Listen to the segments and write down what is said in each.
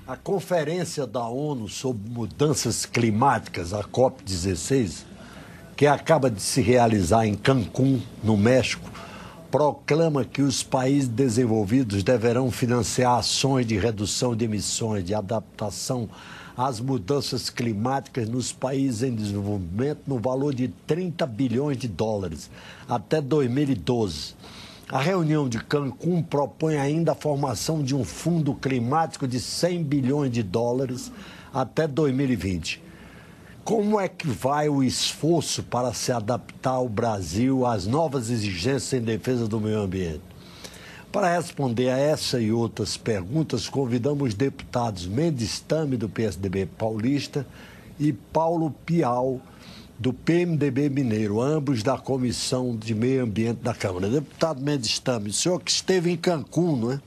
A Conferência da ONU sobre Mudanças Climáticas, a COP16, que acaba de se realizar em Cancún, no México, proclama que os países desenvolvidos deverão financiar ações de redução de emissões, de adaptação às mudanças climáticas nos países em desenvolvimento no valor de 30 bilhões de dólares até 2012. A reunião de Cancún propõe ainda a formação de um fundo climático de 100 bilhões de dólares até 2020. Como é que vai o esforço para se adaptar o Brasil às novas exigências em defesa do meio ambiente? Para responder a essa e outras perguntas, convidamos os deputados Mendes Tame, do PSDB paulista, e Paulo Pial, do PMDB mineiro, ambos da Comissão de Meio Ambiente da Câmara. Deputado Mendes Tame, o senhor que esteve em Cancún, não é?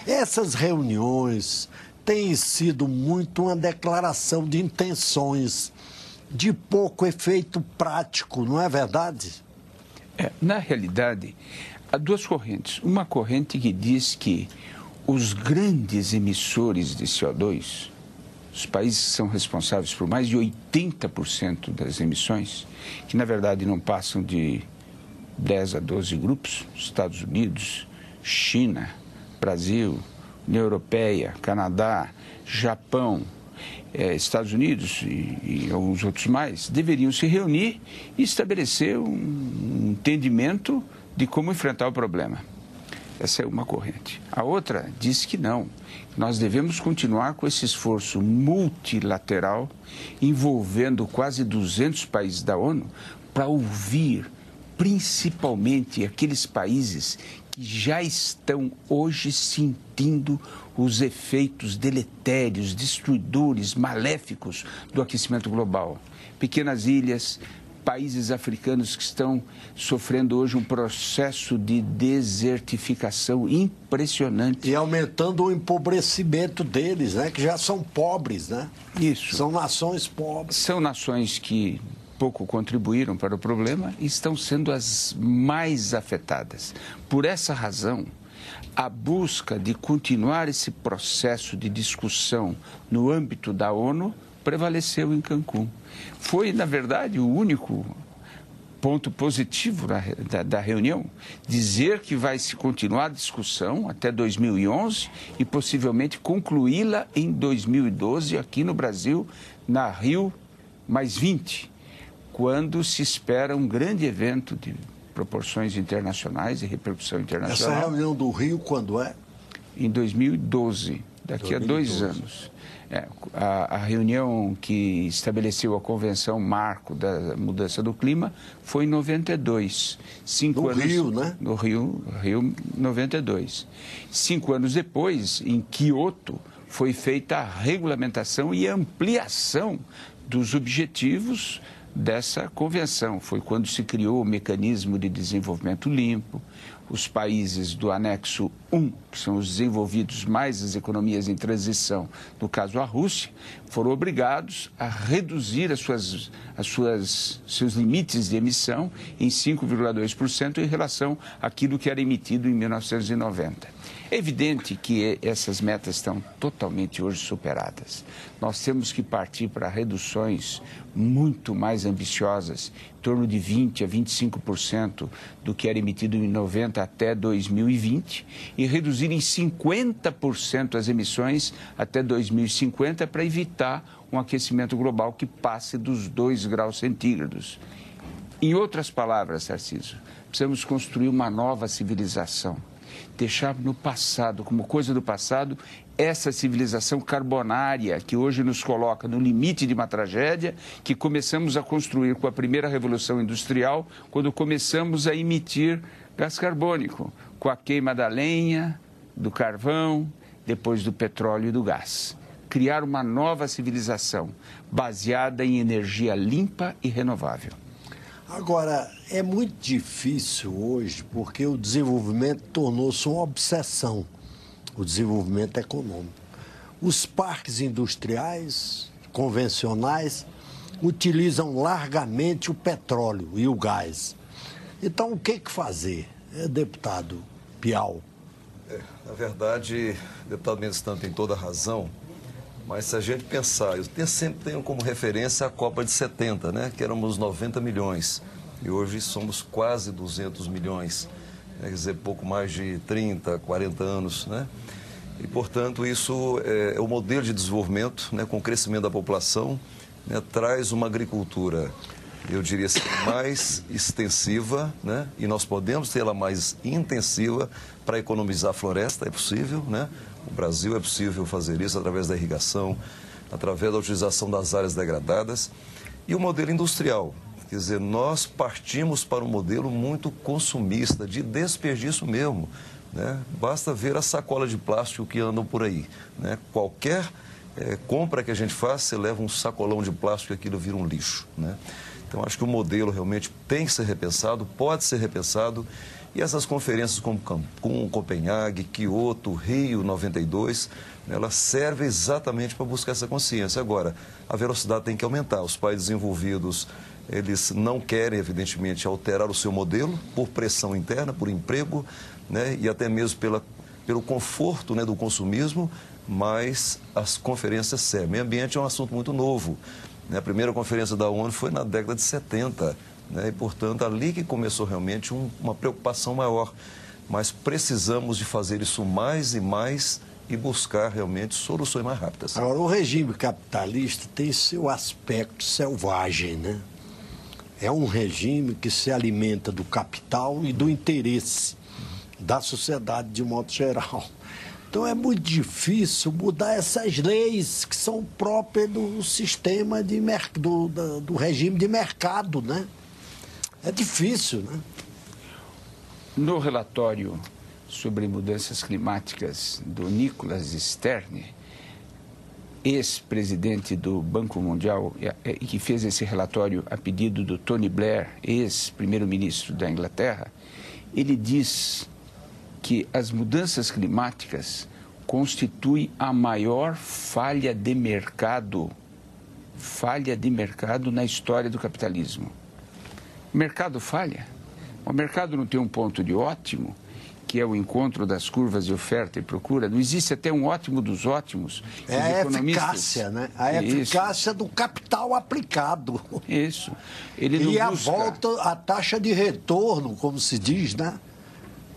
Essas reuniões têm sido muito uma declaração de intenções, de pouco efeito prático, não é verdade? Na realidade, há duas correntes. Uma corrente que diz que os grandes emissores de CO2, os países que são responsáveis por mais de 80% das emissões, que na verdade não passam de 10 a 12 grupos, Estados Unidos, China, Brasil, União Europeia, Canadá, Japão, Estados Unidos e alguns outros mais, deveriam se reunir e estabelecer um entendimento de como enfrentar o problema. Essa é uma corrente. A outra diz que não. Nós devemos continuar com esse esforço multilateral, envolvendo quase 200 países da ONU, para ouvir principalmente aqueles países que já estão hoje sentindo os efeitos deletérios, destruidores, maléficos do aquecimento global. Pequenas ilhas, países africanos que estão sofrendo hoje um processo de desertificação impressionante. E aumentando o empobrecimento deles, né? Que já são pobres, né? Isso. São nações pobres. São nações que pouco contribuíram para o problema e estão sendo as mais afetadas. Por essa razão, a busca de continuar esse processo de discussão no âmbito da ONU prevaleceu em Cancún. Foi, na verdade, o único ponto positivo da reunião, dizer que vai se continuar a discussão até 2011 e possivelmente concluí-la em 2012 aqui no Brasil, na Rio+20, quando se espera um grande evento de proporções internacionais e repercussão internacional. Essa reunião do Rio quando é? Em 2012, daqui 2012. A 2 anos. A reunião que estabeleceu a Convenção Marco da Mudança do Clima foi em 92. No Rio, né? No Rio 92. 5 anos depois, em Quioto, foi feita a regulamentação e ampliação dos objetivos dessa convenção. Foi quando se criou o mecanismo de desenvolvimento limpo. Os países do anexo 1, que são os desenvolvidos mais as economias em transição, no caso a Rússia, foram obrigados a reduzir seus limites de emissão em 5,2% em relação àquilo que era emitido em 1990. É evidente que essas metas estão totalmente hoje superadas. Nós temos que partir para reduções muito mais ambiciosas, em torno de 20% a 25% do que era emitido em 90 até 2020, e reduzir em 50% as emissões até 2050 para evitar um aquecimento global que passe dos 2 graus centígrados. Em outras palavras, Tarcísio, precisamos construir uma nova civilização. Deixar no passado, como coisa do passado, essa civilização carbonária que hoje nos coloca no limite de uma tragédia que começamos a construir com a primeira revolução industrial, quando começamos a emitir gás carbônico, com a queima da lenha, do carvão, depois do petróleo e do gás. Criar uma nova civilização baseada em energia limpa e renovável. Agora, é muito difícil hoje, porque o desenvolvimento tornou-se uma obsessão, o desenvolvimento econômico. Os parques industriais convencionais utilizam largamente o petróleo e o gás. Então, o que fazer, deputado Pial? Na verdade, o deputado Mendes Tame tem toda a razão. Mas se a gente pensar, eu sempre tenho como referência a Copa de 70, né? Que éramos 90 milhões. E hoje somos quase 200 milhões. Quer dizer, pouco mais de 30, 40 anos, né? E, portanto, isso é o modelo de desenvolvimento, né? Com o crescimento da população, né? Traz uma agricultura, eu diria assim, mais extensiva, né? E nós podemos tê-la mais intensiva para economizar a floresta, é possível, né? O Brasil é possível fazer isso através da irrigação, através da utilização das áreas degradadas. E o modelo industrial, quer dizer, nós partimos para um modelo muito consumista, de desperdício mesmo, né? Basta ver a sacola de plástico que andam por aí, né? Qualquer compra que a gente faz, você leva um sacolão de plástico e aquilo vira um lixo, né? Então, acho que o modelo realmente tem que ser repensado, pode ser repensado. E essas conferências como Cancún, Copenhague, Kyoto, Rio 92, elas servem exatamente para buscar essa consciência. Agora, a velocidade tem que aumentar. Os países desenvolvidos, eles não querem, evidentemente, alterar o seu modelo por pressão interna, por emprego, né, e até mesmo pelo conforto, né, do consumismo, mas as conferências servem. Meio ambiente é um assunto muito novo. A primeira conferência da ONU foi na década de 70, né? E, portanto, ali que começou realmente uma preocupação maior. Mas precisamos de fazer isso mais e mais e buscar realmente soluções mais rápidas. Agora, o regime capitalista tem seu aspecto selvagem, né? É um regime que se alimenta do capital e do interesse da sociedade de modo geral. Então é muito difícil mudar essas leis que são próprias do sistema do regime de mercado, né? É difícil, né? No relatório sobre mudanças climáticas do Nicholas Stern, ex-presidente do Banco Mundial, e que fez esse relatório a pedido do Tony Blair, ex-primeiro-ministro da Inglaterra, ele diz que as mudanças climáticas constituem a maior falha de mercado na história do capitalismo. O mercado falha. O mercado não tem um ponto de ótimo, que é o encontro das curvas de oferta e procura. Não existe até um ótimo dos ótimos. É a eficácia, né? A eficácia do capital aplicado. Isso. Ele não busca... a volta, a taxa de retorno, como se diz, né?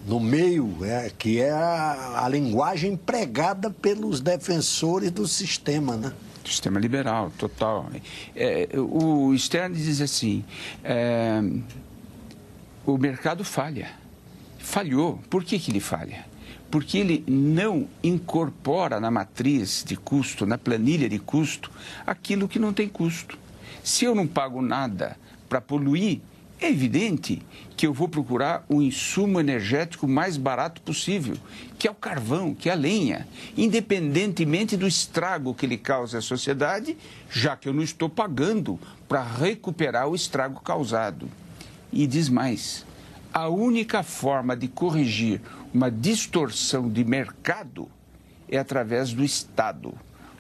No meio, que é a linguagem empregada pelos defensores do sistema, né? Sistema liberal, total. O Stern diz assim, o mercado falha. Falhou. Por que ele falha? Porque ele não incorpora na matriz de custo, na planilha de custo, aquilo que não tem custo. Se eu não pago nada para poluir, é evidente que eu vou procurar o insumo energético mais barato possível, que é o carvão, que é a lenha, independentemente do estrago que ele causa à sociedade, já que eu não estou pagando para recuperar o estrago causado. E diz mais, a única forma de corrigir uma distorção de mercado é através do Estado.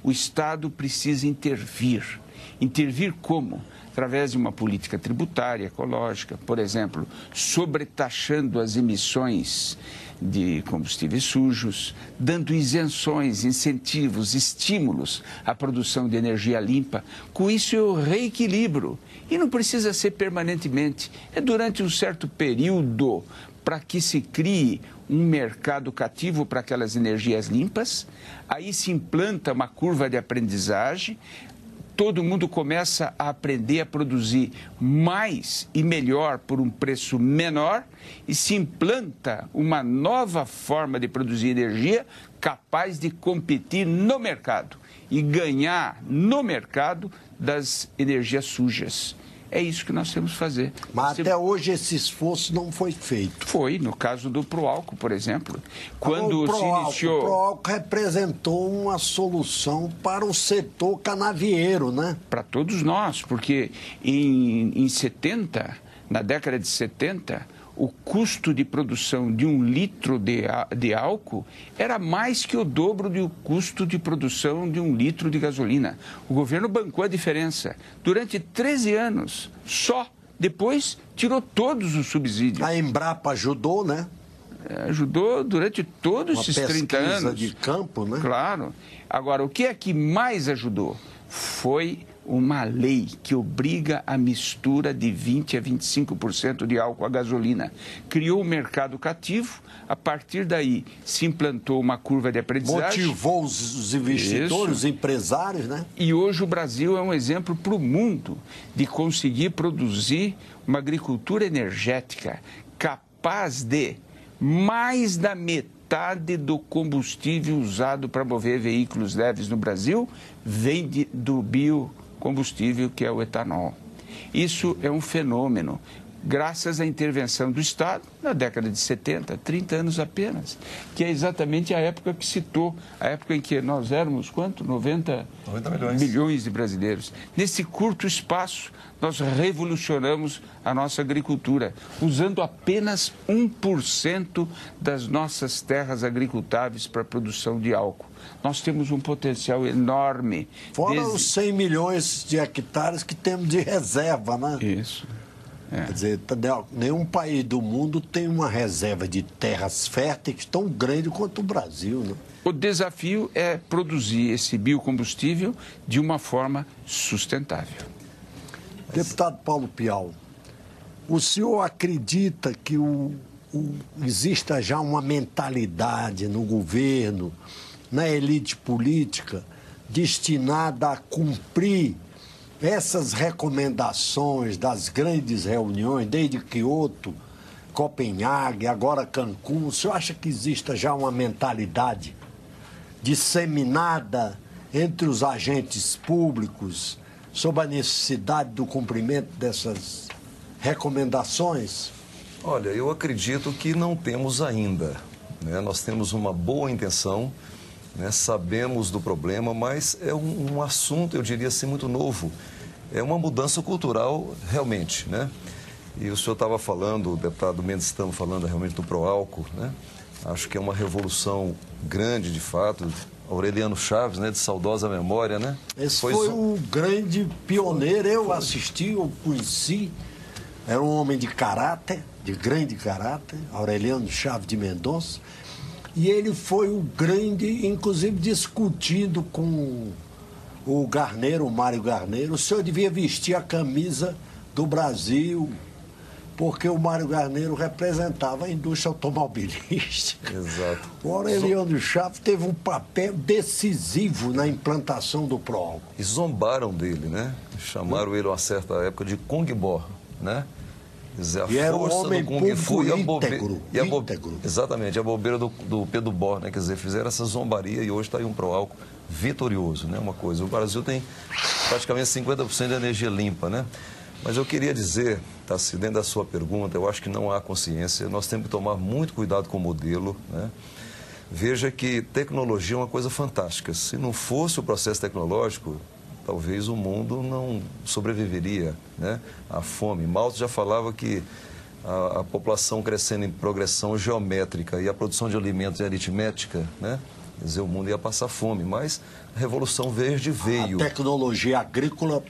O Estado precisa intervir. Intervir como? Através de uma política tributária, ecológica, por exemplo, sobretaxando as emissões de combustíveis sujos, dando isenções, incentivos, estímulos à produção de energia limpa. Com isso eu reequilibro. E não precisa ser permanentemente, é durante um certo período para que se crie um mercado cativo para aquelas energias limpas, aí se implanta uma curva de aprendizagem, todo mundo começa a aprender a produzir mais e melhor por um preço menor e se implanta uma nova forma de produzir energia capaz de competir no mercado e ganhar no mercado das energias sujas. É isso que nós temos que fazer. Mas até hoje esse esforço não foi feito. Foi, no caso do Proálcool, por exemplo. Quando se iniciou... O Proálcool representou uma solução para o setor canavieiro, né? Para todos nós, porque na década de 70, o custo de produção de 1 litro de álcool era mais que o dobro do custo de produção de 1 litro de gasolina. O governo bancou a diferença durante 13 anos, só. Depois tirou todos os subsídios. A Embrapa ajudou, né? Ajudou durante todos esses 30 anos. Uma pesquisa de campo, né? Claro. Agora, o que é que mais ajudou? Foi uma lei que obriga a mistura de 20% a 25% de álcool à gasolina. Criou um mercado cativo, a partir daí se implantou uma curva de aprendizagem. Motivou os investidores, os empresários, né? E hoje o Brasil é um exemplo para o mundo de conseguir produzir uma agricultura energética capaz de mais da metade do combustível usado para mover veículos leves no Brasil vem do biocombustível, que é o etanol. Isso é um fenômeno, graças à intervenção do Estado na década de 70, 30 anos apenas, que é exatamente a época que citou, a época em que nós éramos, quanto? 90 milhões de brasileiros. Nesse curto espaço, nós revolucionamos a nossa agricultura, usando apenas 1% das nossas terras agricultáveis para a produção de álcool. Nós temos um potencial enorme. Fora os 100 milhões de hectares que temos de reserva, né? Isso. Quer dizer, nenhum país do mundo tem uma reserva de terras férteis tão grande quanto o Brasil, né? O desafio é produzir esse biocombustível de uma forma sustentável. Deputado Paulo Pial, o senhor acredita que exista já uma mentalidade no governo, na elite política, destinada a cumprir essas recomendações das grandes reuniões, desde Kyoto, Copenhague, agora Cancún? O senhor acha que exista já uma mentalidade disseminada entre os agentes públicos sobre a necessidade do cumprimento dessas recomendações? Olha, eu acredito que não temos ainda, né? Nós temos uma boa intenção, né? Sabemos do problema, mas é um assunto, eu diria assim, muito novo. É uma mudança cultural realmente, né? E o senhor estava falando, o deputado Mendes, estamos falando realmente do pró-álcool, né? Acho que é uma revolução grande, de fato. Aureliano Chaves, né, de saudosa memória, né? Esse foi o grande pioneiro, eu assisti, eu conheci, era um homem de caráter, de grande caráter, Aureliano Chaves de Mendonça, e ele foi o grande, inclusive discutindo com o Garneiro, o Mário Garneiro, o senhor devia vestir a camisa do Brasil, porque o Mário Garneiro representava a indústria automobilística. Exato. O Aureliano Chaves teve um papel decisivo na implantação do pró-álcool. E zombaram dele, né? Chamaram ele, a uma certa época, de Kung Bo, né? Quer dizer, a e era um força homem do Kung Fu íntegro. Exatamente, a bobeira do Pedro Bo, né? Quer dizer, fizeram essa zombaria e hoje está aí um pró-álcool vitorioso, né? Uma coisa, o Brasil tem praticamente 50% de energia limpa, né? Mas eu queria dizer, Tassi, dentro da sua pergunta, eu acho que não há consciência, nós temos que tomar muito cuidado com o modelo, né? Veja que tecnologia é uma coisa fantástica. Se não fosse o processo tecnológico, talvez o mundo não sobreviveria, né, à fome. Malthus já falava que a população crescendo em progressão geométrica e a produção de alimentos em aritmética, né? Quer dizer, o mundo ia passar fome, mas a Revolução Verde veio. A tecnologia agrícola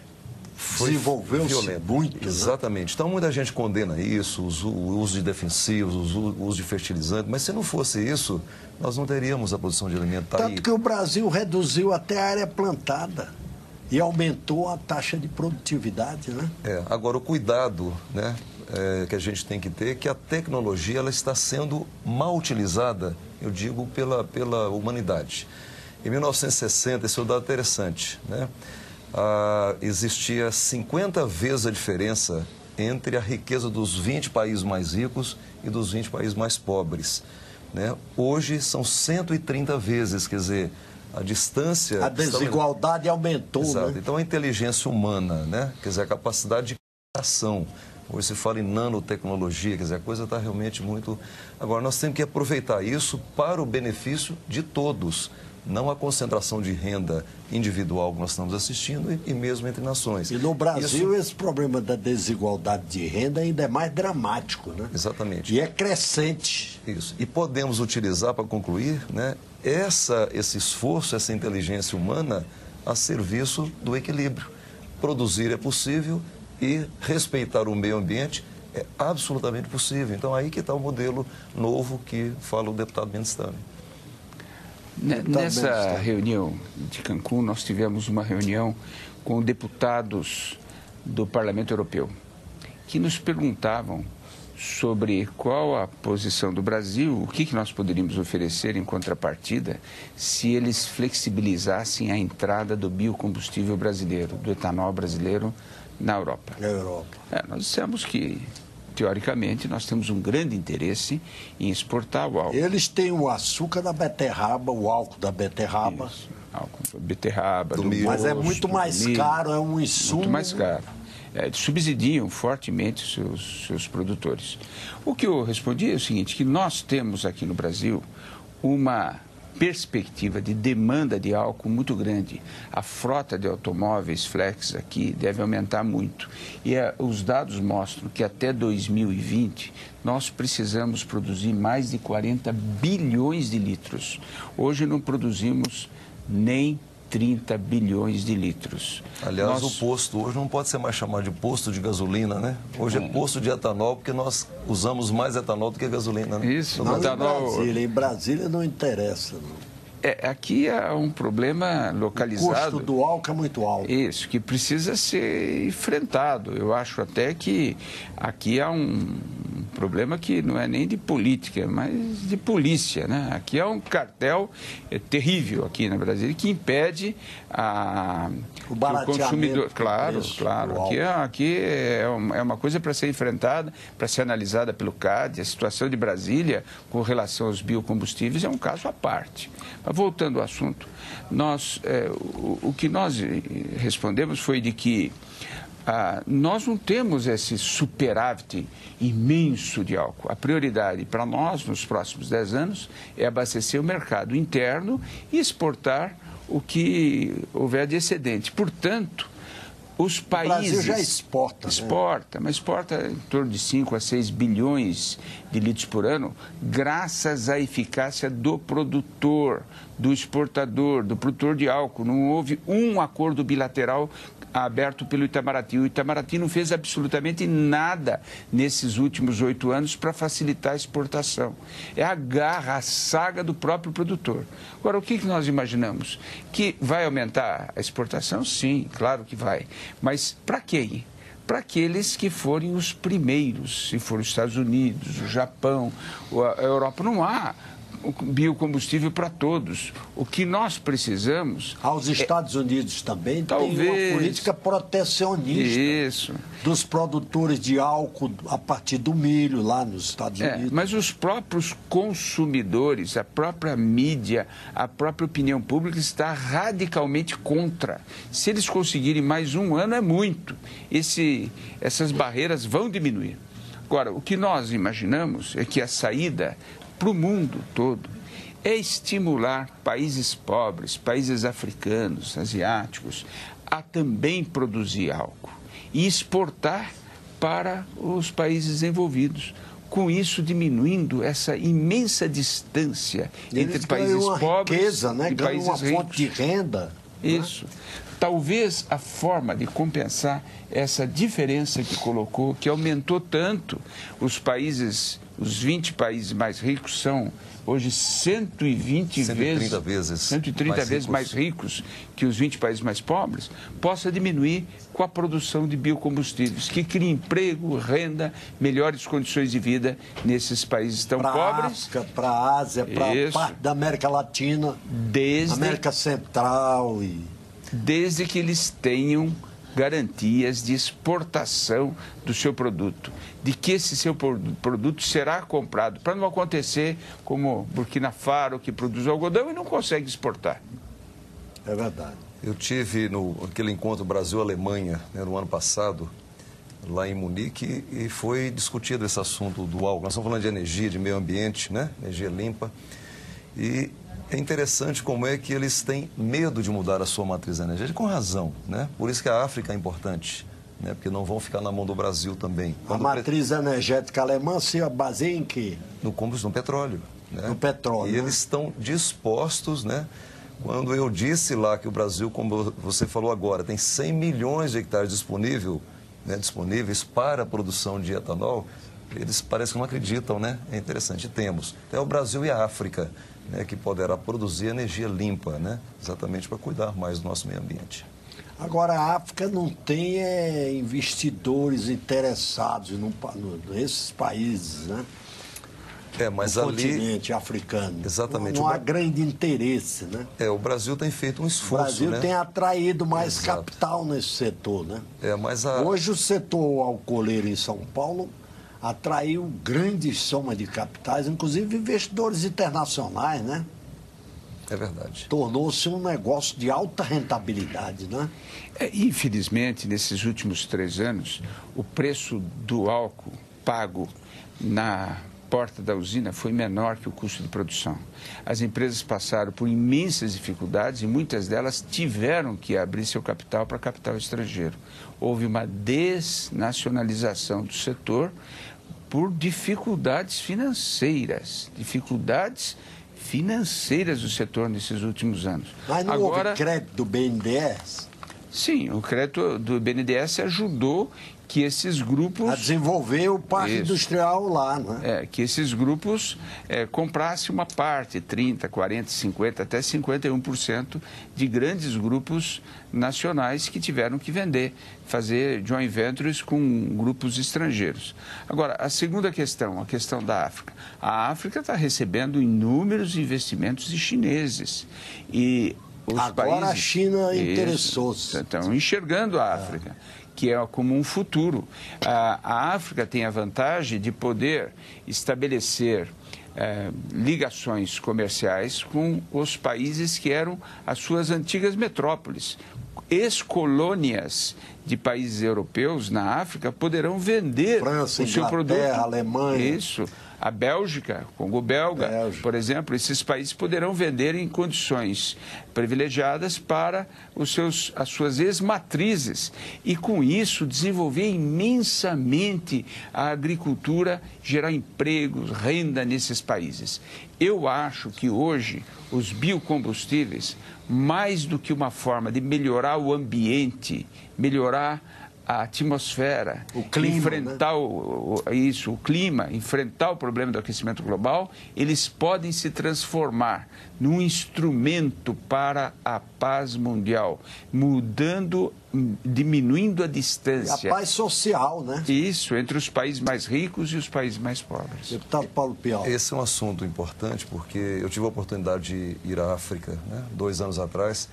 desenvolveu-se muito. Exatamente. Né? Então, muita gente condena isso, o uso de defensivos, o uso de fertilizantes, mas se não fosse isso, nós não teríamos a produção de alimentos. Tanto que o Brasil reduziu até a área plantada e aumentou a taxa de produtividade, né? Agora, o cuidado, né, que a gente tem que ter é que a tecnologia ela está sendo mal utilizada, eu digo, pela humanidade. Em 1960, esse é um dado interessante, né? Existia 50 vezes a diferença entre a riqueza dos 20 países mais ricos e dos 20 países mais pobres, né? Hoje são 130 vezes, quer dizer, a distância... A desigualdade aumentou, Exato. né? Então, a inteligência humana, né? Quer dizer, a capacidade de criação. Hoje se fala em nanotecnologia, quer dizer, a coisa está realmente muito... Agora, nós temos que aproveitar isso para o benefício de todos, não a concentração de renda individual que nós estamos assistindo e mesmo entre nações. E no Brasil, esse problema da desigualdade de renda ainda é mais dramático, né? Exatamente. E é crescente. Isso. E podemos utilizar, para concluir, né, esse esforço, essa inteligência humana a serviço do equilíbrio. Produzir é possível e respeitar o meio ambiente É absolutamente possível. Então, aí que está o modelo novo que fala o deputado Mendes Stame. Nessa reunião de Cancún, nós tivemos uma reunião com deputados do Parlamento Europeu, que nos perguntavam sobre qual a posição do Brasil, o que nós poderíamos oferecer em contrapartida se eles flexibilizassem a entrada do biocombustível brasileiro, do etanol brasileiro na Europa. Nós dissemos que, teoricamente, nós temos um grande interesse em exportar o álcool. Eles têm o açúcar da beterraba, o álcool da beterraba. Isso, álcool da beterraba, do milho. Mas é mosto, muito mais caro, é um insumo. Muito mais caro. Subsidiam fortemente seus produtores. O que eu respondi é o seguinte, que nós temos aqui no Brasil uma perspectiva de demanda de álcool muito grande. A frota de automóveis flex aqui deve aumentar muito. E os dados mostram que até 2020 nós precisamos produzir mais de 40 bilhões de litros. Hoje não produzimos nem 30 bilhões de litros. Aliás, o posto hoje não pode ser mais chamado de posto de gasolina, né? Hoje é posto de etanol, porque nós usamos mais etanol do que gasolina, né? Isso, não, etanol... em Brasília não interessa, não. Aqui é um problema localizado. O custo do álcool é muito alto. Isso, que precisa ser enfrentado. Eu acho até que aqui há um problema que não é nem de política, mas de polícia, né? Aqui é um cartel terrível aqui na Brasília que impede o consumidor. Claro. Aqui é uma coisa para ser enfrentada, para ser analisada pelo CAD. A situação de Brasília com relação aos biocombustíveis é um caso à parte. Mas voltando ao assunto, o que nós respondemos foi de que nós não temos esse superávit imenso de álcool. A prioridade para nós, nos próximos 10 anos, é abastecer o mercado interno e exportar o que houver de excedente. Portanto, os países... O Brasil já exporta. Exporta, mas exporta em torno de 5 a 6 bilhões de litros por ano, graças à eficácia do produtor, do exportador, do produtor de álcool. Não houve um acordo bilateral aberto pelo Itamaraty. O Itamaraty não fez absolutamente nada nesses últimos 8 anos para facilitar a exportação. É a garra, a saga do próprio produtor. Agora, o que nós imaginamos? Que vai aumentar a exportação? Sim, claro que vai. Mas para quem? Para aqueles que forem os primeiros, se for os Estados Unidos, o Japão, a Europa. Não há biocombustível para todos. O que nós precisamos... Os Estados Unidos também talvez têm uma política protecionista dos produtores de álcool a partir do milho lá nos Estados Unidos. Mas os próprios consumidores, a própria mídia, a própria opinião pública está radicalmente contra. Se eles conseguirem mais um ano, é muito. Essas barreiras vão diminuir. Agora, o que nós imaginamos é que a saída para o mundo todo é estimular países pobres, países africanos, asiáticos, a também produzir álcool e exportar para os países desenvolvidos. Com isso, diminuindo essa imensa distância entre países pobres riqueza, e países uma ricos. Fonte de renda. Isso. Talvez a forma de compensar essa diferença que colocou, que aumentou tanto os países, os 20 países mais ricos são hoje 130 vezes mais ricos que os 20 países mais pobres, possa diminuir com a produção de biocombustíveis, que cria emprego, renda, melhores condições de vida nesses países tão pobres. Para a Ásia, para a parte da América Latina, América Central desde que eles tenham garantias de exportação do seu produto, de que esse seu produto será comprado, para não acontecer como Burkina Faso, que produz algodão e não consegue exportar. É verdade. Eu tive naquele encontro Brasil-Alemanha, no ano passado, lá em Munique, e foi discutido esse assunto do álcool. Nós estamos falando de energia, de meio ambiente, né? Energia limpa. E é interessante como é que eles têm medo de mudar a sua matriz energética, com razão, né? Por isso que a África é importante, né? Porque não vão ficar na mão do Brasil também. A matriz energética alemã se baseia em quê? No petróleo. Né? No petróleo. E eles estão dispostos, né? Quando eu disse lá que o Brasil, como você falou agora, tem 100 milhões de hectares disponível, né, disponíveis para a produção de etanol, eles parecem que não acreditam, né? É interessante, temos. Então, é o Brasil e a África, né, que poderá produzir energia limpa, né? Exatamente para cuidar mais do nosso meio ambiente. Agora, a África não tem investidores interessados nesses países, né? Mas no ali... continente africano. Exatamente. Não há grande interesse, né? O Brasil tem feito um esforço, O Brasil, né? tem atraído mais capital nesse setor, né? Hoje o setor alcooleiro em São Paulo atraiu grandes somas de capitais, inclusive investidores internacionais, né? É verdade. Tornou-se um negócio de alta rentabilidade, né? Infelizmente, nesses últimos 3 anos, o preço do álcool pago na porta da usina foi menor que o custo de produção. As empresas passaram por imensas dificuldades e muitas delas tiveram que abrir seu capital para capital estrangeiro. Houve uma desnacionalização do setor por dificuldades financeiras do setor nesses últimos anos. Mas não houve crédito do BNDES? Sim, o crédito do BNDES ajudou que esses grupos... a desenvolver o parque industrial lá, né? Que esses grupos comprassem uma parte, 30%, 40%, 50%, até 51% de grandes grupos nacionais que tiveram que vender, fazer joint ventures com grupos estrangeiros. Agora, a segunda questão, a questão da África. A África está recebendo inúmeros investimentos de chineses e... Agora a China interessou-se. Estão enxergando a África, que é como um futuro. A África tem a vantagem de poder estabelecer ligações comerciais com os países que eram as suas antigas metrópoles. Ex-colônias de países europeus na África poderão vender França, o seu produto. Alemanha. Isso. A Bélgica, Congo belga, por exemplo, esses países poderão vender em condições privilegiadas para as suas ex-matrizes e, com isso, desenvolver imensamente a agricultura, gerar empregos, renda nesses países. Eu acho que hoje os biocombustíveis, mais do que uma forma de melhorar o ambiente, melhorar a atmosfera, o clima, enfrentar o clima, enfrentar o problema do aquecimento global, eles podem se transformar num instrumento para a paz mundial, diminuindo a distância. E a paz social, né? Isso, entre os países mais ricos e os países mais pobres. Deputado Paulo Pial. Esse é um assunto importante porque eu tive a oportunidade de ir à África, né, 2 anos atrás,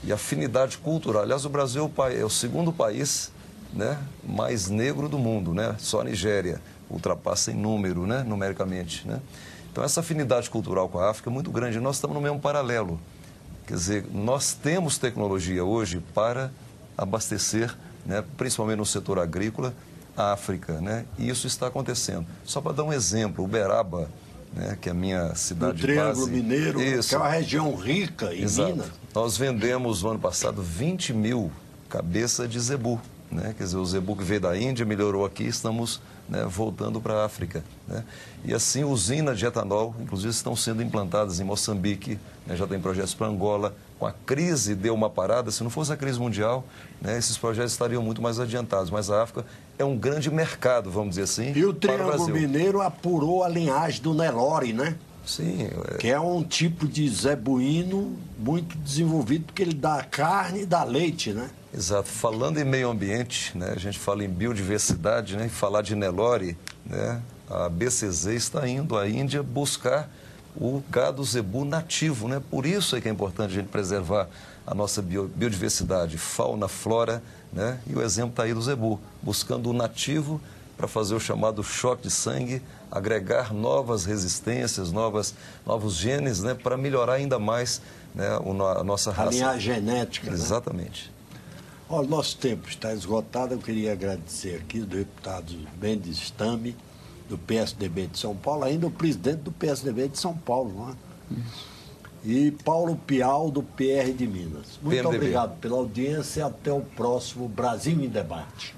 e a afinidade cultural. Aliás, o Brasil é o segundo país, né, mais negro do mundo, né? Só a Nigéria ultrapassa em número, né, numericamente, né? Então, essa afinidade cultural com a África é muito grande. Nós estamos no mesmo paralelo. Quer dizer, nós temos tecnologia hoje para abastecer, né, principalmente no setor agrícola, a África, né? E isso está acontecendo. Só para dar um exemplo, Uberaba, né, que é a minha cidade de base. O Triângulo Mineiro, que é uma região rica em Minas. Nós vendemos, no ano passado, 20 mil cabeças de zebu. Né? Quer dizer, o zebu que veio da Índia, melhorou aqui, estamos, né, voltando para a África. Né? E assim, usinas de etanol, inclusive, estão sendo implantadas em Moçambique, né? Já tem projetos para Angola. Com a crise deu uma parada, se não fosse a crise mundial, né, esses projetos estariam muito mais adiantados. Mas a África é um grande mercado, vamos dizer assim, e o para o Triângulo Brasil. Mineiro apurou a linhagem do Nelore, né? Sim. Que é um tipo de zebuíno muito desenvolvido, porque ele dá carne e dá leite, né? Exato. Falando em meio ambiente, né, a gente fala em biodiversidade, né, e falar de Nelore, né, a BCZ está indo à Índia buscar o gado zebu nativo, né? Por isso é que é importante a gente preservar a nossa biodiversidade, fauna, flora, né? E o exemplo está aí do zebu, buscando o nativo para fazer o chamado choque de sangue, agregar novas resistências, novos genes, né, para melhorar ainda mais, né, a nossa raça. A linhagem genética. Exatamente. Né? Olha, o nosso tempo está esgotado. Eu queria agradecer aqui o deputado Mendes Stame, do PSDB de São Paulo, ainda o presidente do PSDB de São Paulo, não é? E Paulo Pial, do PR de Minas. Muito obrigado pela audiência e até o próximo Brasil em Debate.